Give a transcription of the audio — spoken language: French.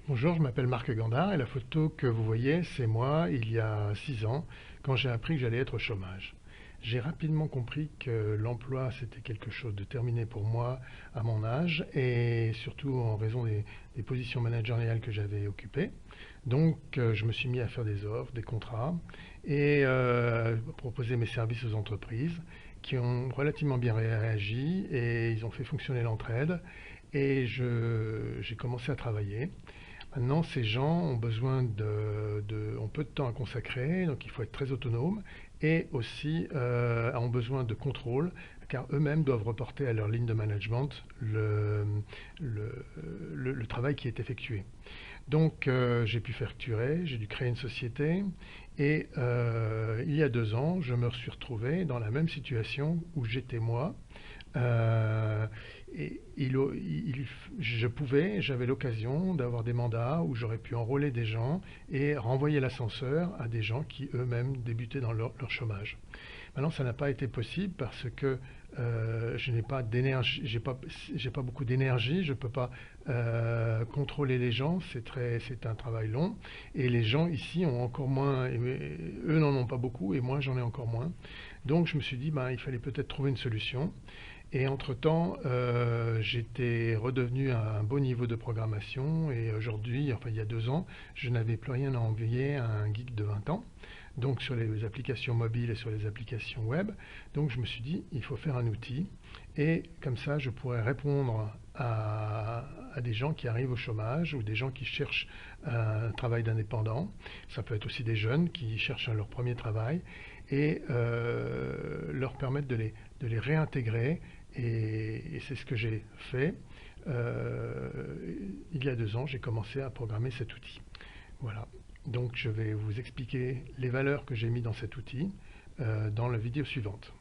Bonjour, je m'appelle Marc Gandard et la photo que vous voyez, c'est moi il y a 6 ans quand j'ai appris que j'allais être au chômage. J'ai rapidement compris que l'emploi c'était quelque chose de terminé pour moi à mon âge et surtout en raison des positions managériales que j'avais occupées. Donc je me suis mis à faire des offres, des contrats et proposer mes services aux entreprises qui ont relativement bien réagi et ils ont fait fonctionner l'entraide et j'ai commencé à travailler. Maintenant, ces gens ont besoin ont peu de temps à consacrer, donc il faut être très autonome, et aussi ont besoin de contrôle, car eux-mêmes doivent reporter à leur ligne de management le, le travail qui est effectué. Donc j'ai pu facturer, j'ai dû créer une société, et il y a 2 ans, je me suis retrouvé dans la même situation où j'étais moi. Euh, et j'avais l'occasion d'avoir des mandats où j'aurais pu enrôler des gens et renvoyer l'ascenseur à des gens qui eux-mêmes débutaient dans leur chômage. Maintenant, ça n'a pas été possible parce que je n'ai pas d'énergie, j'ai pas beaucoup d'énergie, je ne peux pas contrôler les gens, c'est un travail long. Et les gens ici ont encore moins, eux n'en ont pas beaucoup et moi j'en ai encore moins. Donc je me suis dit, ben, il fallait peut-être trouver une solution. Et entre-temps, j'étais redevenu à un beau niveau de programmation et aujourd'hui, enfin il y a 2 ans, je n'avais plus rien à envier à un geek de 20 ans, donc sur les applications mobiles et sur les applications web. Donc je me suis dit, il faut faire un outil et comme ça, je pourrais répondre à des gens qui arrivent au chômage ou des gens qui cherchent un travail d'indépendant. Ça peut être aussi des jeunes qui cherchent leur premier travail et leur permettre de les réintégrer et c'est ce que j'ai fait. Euh, il y a 2 ans, j'ai commencé à programmer cet outil. Voilà. Donc je vais vous expliquer les valeurs que j'ai mis dans cet outil dans la vidéo suivante.